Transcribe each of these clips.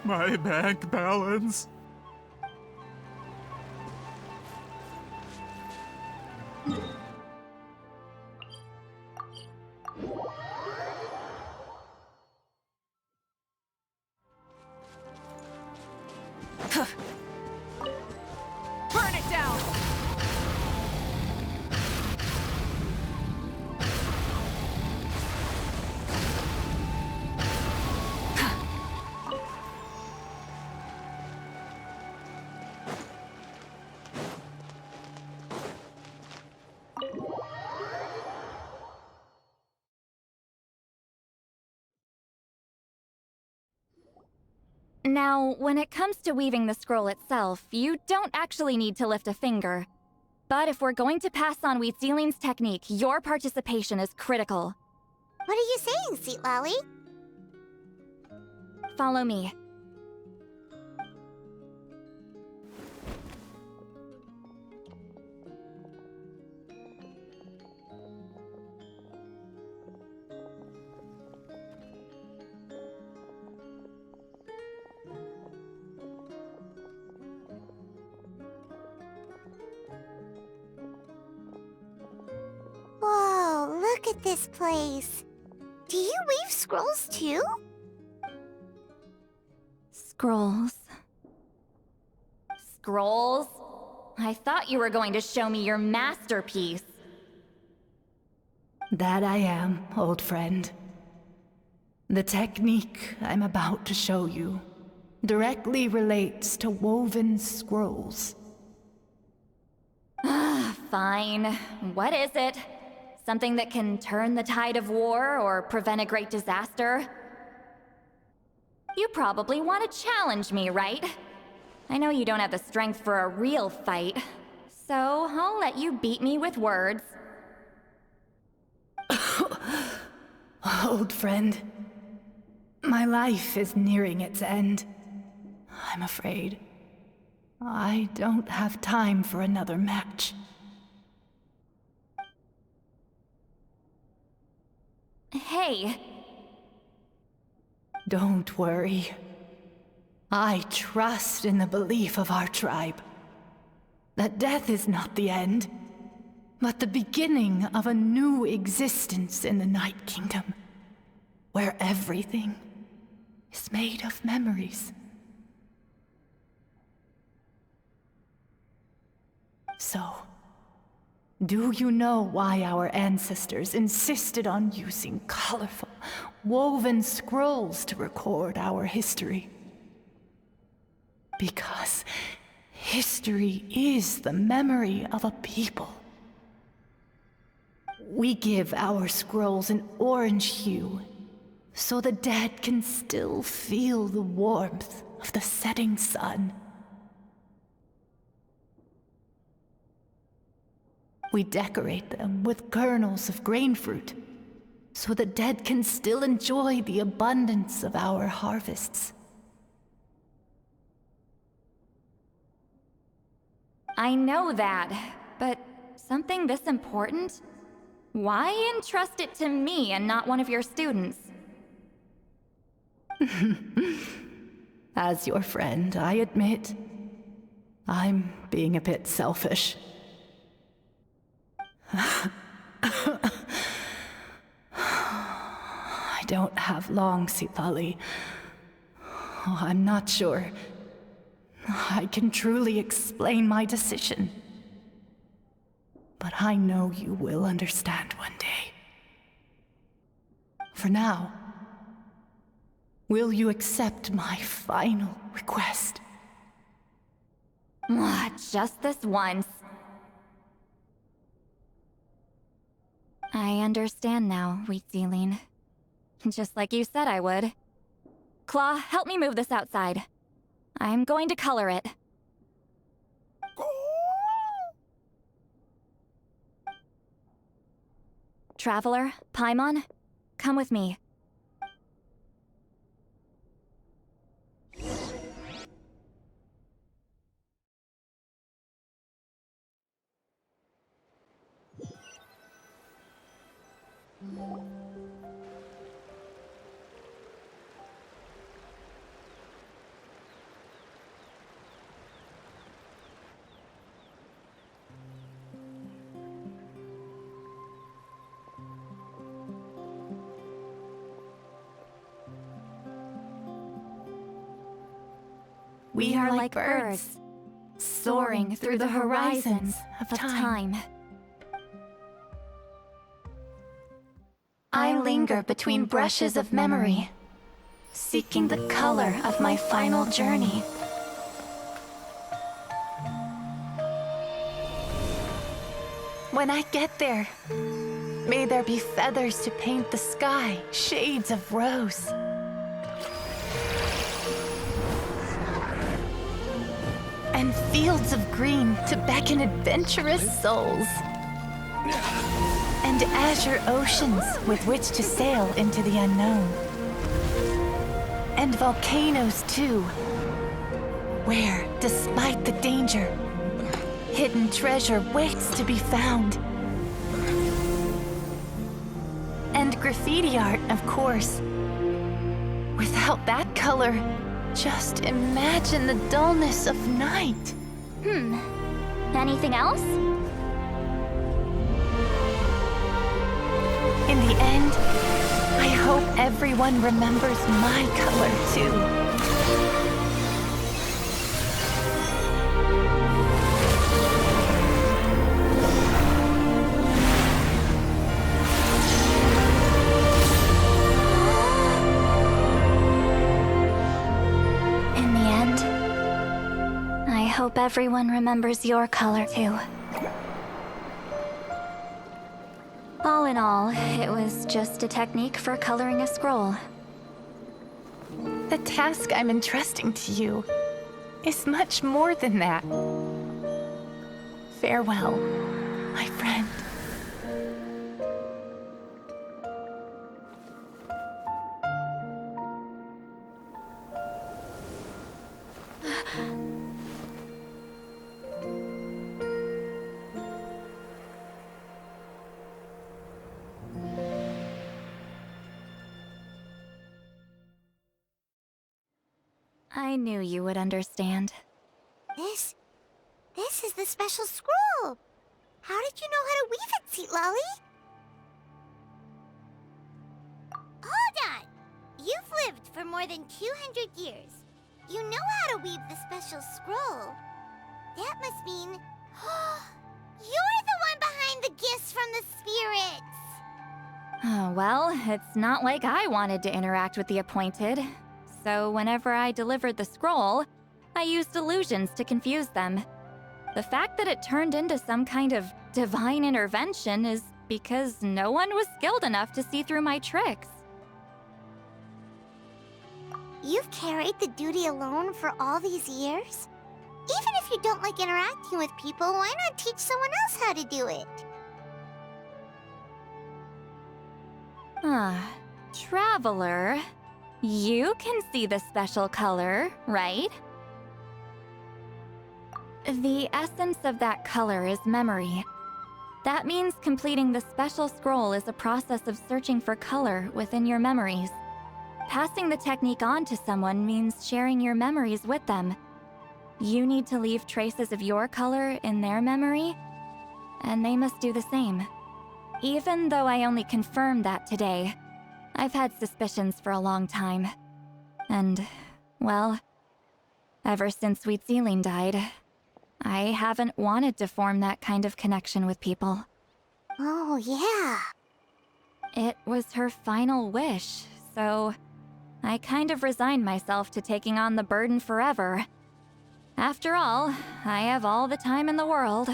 My bank balance. Burn it down! Now, when it comes to weaving the scroll itself, you don't actually need to lift a finger. But if we're going to pass on Citlali's technique, your participation is critical. What are you saying, Citlali? Follow me. Whoa, look at this place. Do you weave scrolls too? Scrolls. Scrolls? I thought you were going to show me your masterpiece. That I am, old friend. The technique I'm about to show you directly relates to woven scrolls. Fine. What is it? Something that can turn the tide of war or prevent a great disaster? You probably want to challenge me, right? I know you don't have the strength for a real fight, so I'll let you beat me with words. Old friend, my life is nearing its end. I'm afraid I don't have time for another match. Hey. Don't worry. I trust in the belief of our tribe that death is not the end, but the beginning of a new existence in the Night Kingdom, where everything is made of memories. So, do you know why our ancestors insisted on using colorful, woven scrolls to record our history? Because history is the memory of a people. We give our scrolls an orange hue, so the dead can still feel the warmth of the setting sun. We decorate them with kernels of grain fruit, so the dead can still enjoy the abundance of our harvests. I know that, but something this important? Why entrust it to me and not one of your students? As your friend, I admit, I'm being a bit selfish. I don't have long, Citlali. I'm not sure I can truly explain my decision. But I know you will understand one day. For now, will you accept my final request? Just this once. I understand now, Citlali. Just like you said I would. Claw, help me move this outside. I'm going to color it. Traveler, Paimon, come with me. We are like birds, soaring through the horizons of time. I linger between brushes of memory, seeking the color of my final journey. When I get there, may there be feathers to paint the sky, shades of rose. And fields of green to beckon adventurous souls. And azure oceans with which to sail into the unknown. And volcanoes too, where, despite the danger, hidden treasure waits to be found. And graffiti art, of course. Without that color, just imagine the dullness of night. Anything else? In the end, I hope everyone remembers my color too. In the end, I hope everyone remembers your color too. All in all, it was just a technique for coloring a scroll. The task I'm entrusting to you is much more than that. Farewell, my friend. I knew you would understand. This is the special scroll. How did you know how to weave it, Citlali? Hold on! You've lived for more than 200 years. You know how to weave the special scroll. That must mean... you're the one behind the gifts from the spirits! Oh, well, it's not like I wanted to interact with the appointed. So whenever I delivered the scroll, I used illusions to confuse them. The fact that it turned into some kind of divine intervention is because no one was skilled enough to see through my tricks. You've carried the duty alone for all these years? Even if you don't like interacting with people, why not teach someone else how to do it? Traveler, you can see the special color, right? The essence of that color is memory. That means completing the special scroll is a process of searching for color within your memories. Passing the technique on to someone means sharing your memories with them. You need to leave traces of your color in their memory, and they must do the same. Even though I only confirmed that today, I've had suspicions for a long time. And, well, ever since Sweet Celine died, I haven't wanted to form that kind of connection with people. Oh, yeah. It was her final wish, so I kind of resigned myself to taking on the burden forever. After all, I have all the time in the world.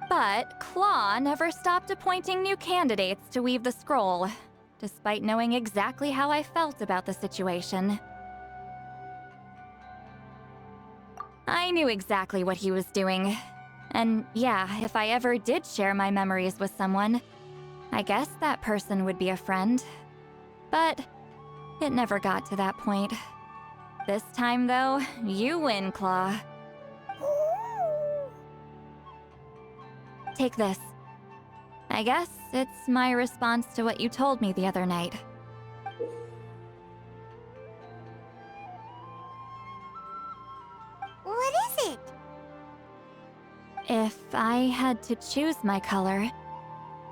But Claw never stopped appointing new candidates to weave the scroll, despite knowing exactly how I felt about the situation. I knew exactly what he was doing. And yeah, if I ever did share my memories with someone, I guess that person would be a friend. But it never got to that point. This time, though, you win, Claw. Take this. I guess it's my response to what you told me the other night. What is it? If I had to choose my color,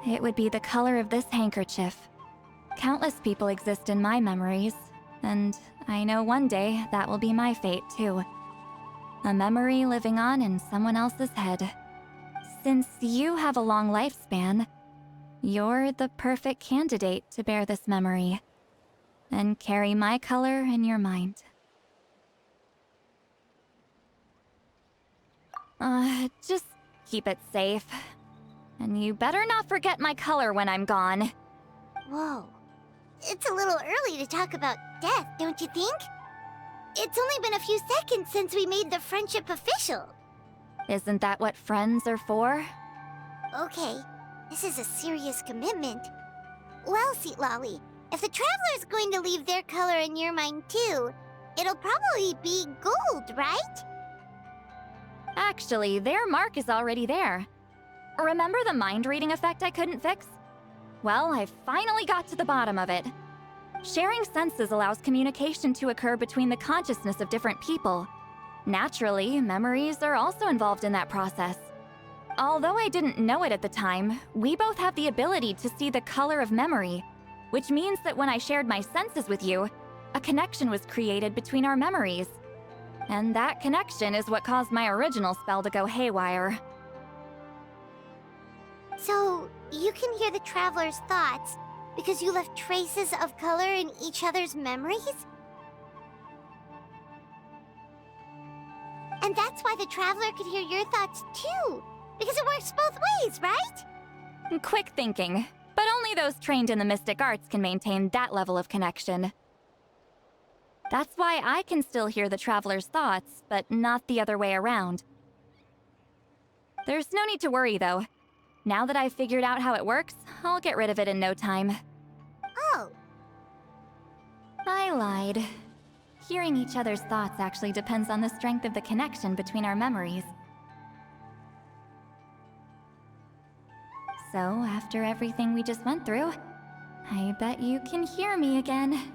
it would be the color of this handkerchief. Countless people exist in my memories, and I know one day that will be my fate too. A memory living on in someone else's head. Since you have a long lifespan, you're the perfect candidate to bear this memory and carry my color in your mind. Just keep it safe. And you better not forget my color when I'm gone. Whoa. It's a little early to talk about death, don't you think? It's only been a few seconds since we made the friendship official. Isn't that what friends are for? Okay, this is a serious commitment. Well, Citlali, if the Traveler's going to leave their color in your mind too, it'll probably be gold, right? Actually, their mark is already there. Remember the mind reading effect I couldn't fix? Well, I finally got to the bottom of it. Sharing senses allows communication to occur between the consciousness of different people. Naturally, memories are also involved in that process. Although I didn't know it at the time, we both have the ability to see the color of memory, which means that when I shared my senses with you, a connection was created between our memories. And that connection is what caused my original spell to go haywire. So, you can hear the Traveler's thoughts because you left traces of color in each other's memories? And that's why the Traveler could hear your thoughts too, because it works both ways, right? Quick thinking, but only those trained in the mystic arts can maintain that level of connection. That's why I can still hear the Traveler's thoughts, but not the other way around. There's no need to worry, though. Now that I've figured out how it works, I'll get rid of it in no time. Oh. I lied. Hearing each other's thoughts actually depends on the strength of the connection between our memories. So, after everything we just went through, I bet you can hear me again.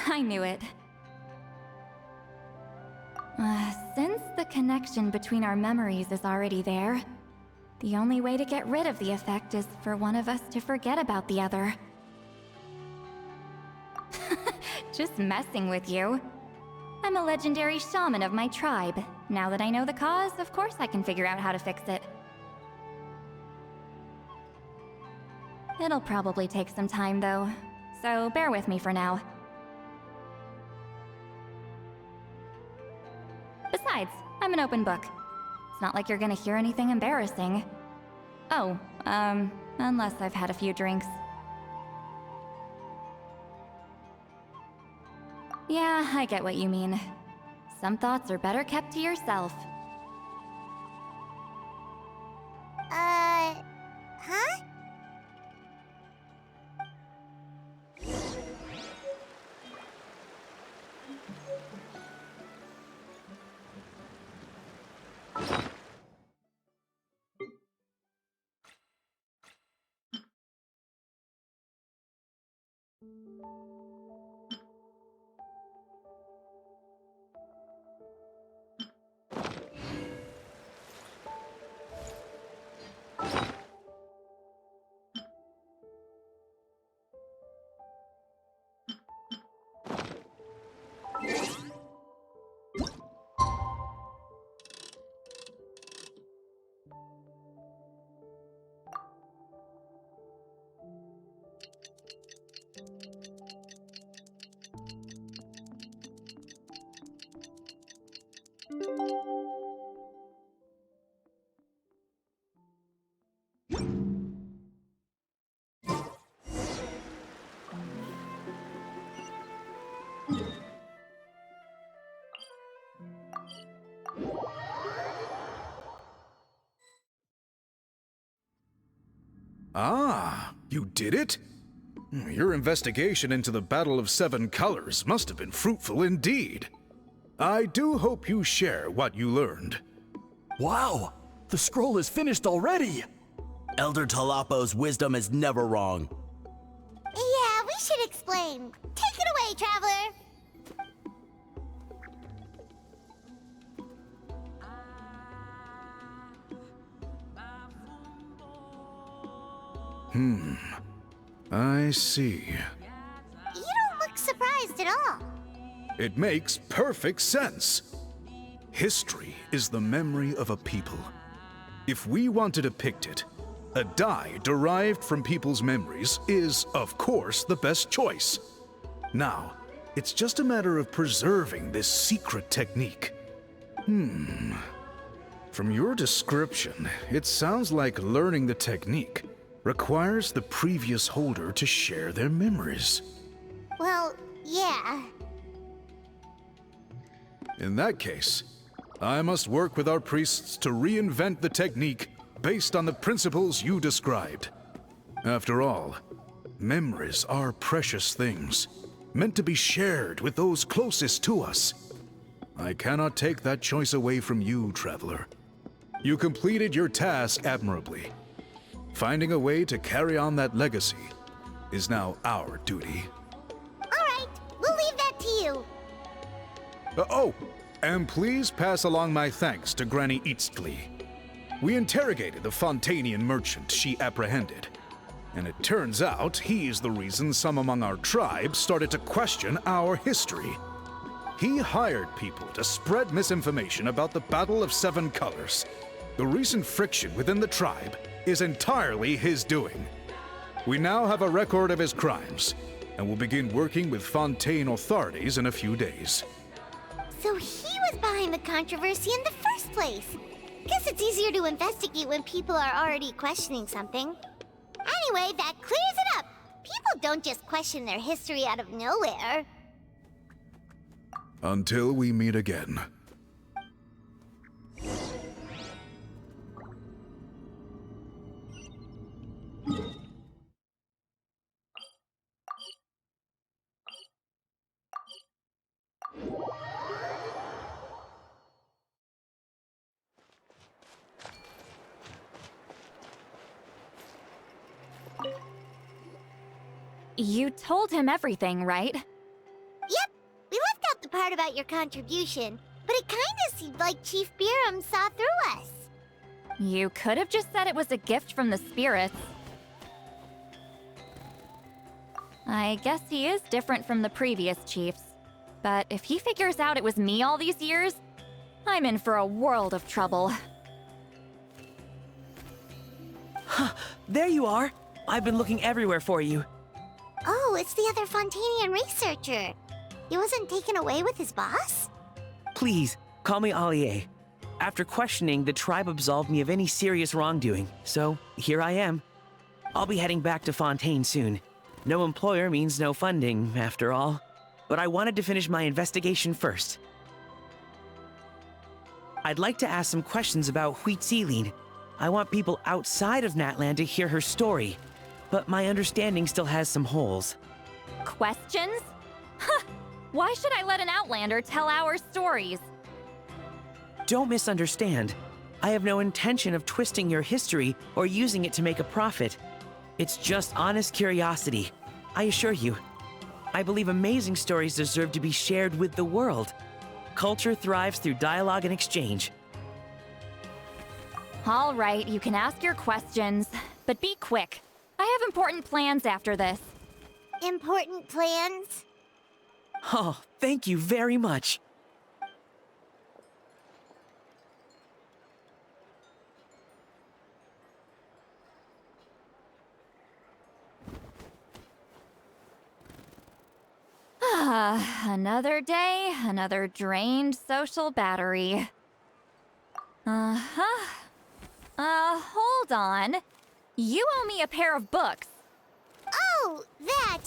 I knew it. Since the connection between our memories is already there, the only way to get rid of the effect is for one of us to forget about the other. Just messing with you. I'm a legendary shaman of my tribe. Now that I know the cause, of course I can figure out how to fix it. It'll probably take some time, though, so bear with me for now. Besides, I'm an open book. It's not like you're gonna hear anything embarrassing. Oh, unless I've had a few drinks. Yeah, I get what you mean. Some thoughts are better kept to yourself. Huh? Ah, you did it? Your investigation into the Battle of Seven Colors must have been fruitful indeed. I do hope you share what you learned. Wow! The scroll is finished already! Elder Talapo's wisdom is never wrong. Yeah, we should explain. Take it away, Traveler! I see. You don't look surprised at all. It makes perfect sense. History is the memory of a people. If we want to depict it, a dye derived from people's memories is, of course, the best choice. Now, it's just a matter of preserving this secret technique. From your description, it sounds like learning the technique requires the previous holder to share their memories. Well, yeah. In that case, I must work with our priests to reinvent the technique based on the principles you described. After all, memories are precious things, meant to be shared with those closest to us. I cannot take that choice away from you, Traveler. You completed your task admirably. Finding a way to carry on that legacy is now our duty. All right, we'll leave that to you. And please pass along my thanks to Granny Citlali. We interrogated the Fontanian merchant she apprehended, and it turns out he's the reason some among our tribe started to question our history. He hired people to spread misinformation about the Battle of Seven Colors. The recent friction within the tribe is entirely his doing. We now have a record of his crimes, and will begin working with Fontaine authorities in a few days. So he was behind the controversy in the first place. Guess it's easier to investigate when people are already questioning something. Anyway, that clears it up. People don't just question their history out of nowhere. Until we meet again. You told him everything, right? Yep, we left out the part about your contribution, but it kinda seemed like Chief Biram saw through us. You could have just said it was a gift from the spirits. I guess he is different from the previous chiefs. But if he figures out it was me all these years, I'm in for a world of trouble. There you are! I've been looking everywhere for you. Oh, it's the other Fontanian researcher. He wasn't taken away with his boss? Please, call me Allier. After questioning, the tribe absolved me of any serious wrongdoing, so here I am. I'll be heading back to Fontaine soon. No employer means no funding, after all. But I wanted to finish my investigation first. I'd like to ask some questions about Citlali. I want people outside of Natland to hear her story, but my understanding still has some holes. Questions? Huh! Why should I let an Outlander tell our stories? Don't misunderstand. I have no intention of twisting your history or using it to make a profit. It's just honest curiosity. I assure you. I believe amazing stories deserve to be shared with the world. Culture thrives through dialogue and exchange. All right, you can ask your questions, but be quick. I have important plans after this. Important plans? Oh, thank you very much. Another day, another drained social battery. Hold on. You owe me a pair of books. Oh, that!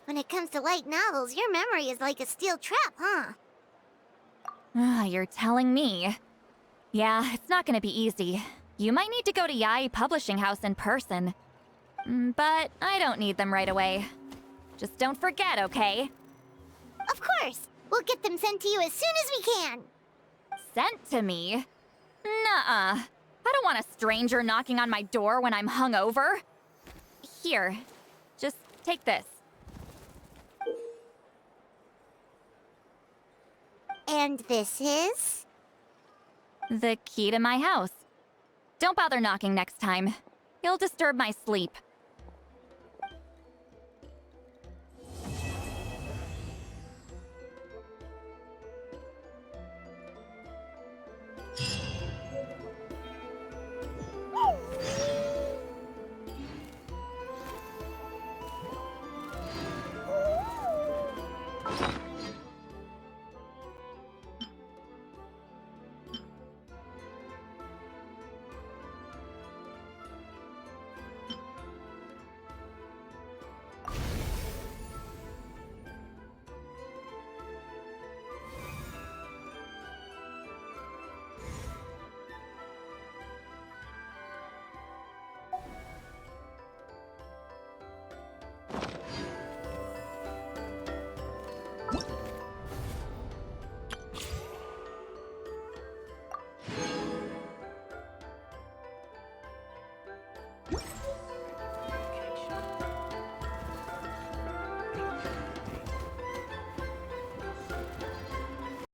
When it comes to light novels, your memory is like a steel trap, huh? You're telling me. Yeah, it's not gonna be easy. You might need to go to Yai Publishing House in person. But I don't need them right away. Just don't forget, okay? Of course! We'll get them sent to you as soon as we can! Sent to me? Nuh-uh. I don't want a stranger knocking on my door when I'm hungover. Here, just take this. And this is? The key to my house. Don't bother knocking next time. You'll disturb my sleep.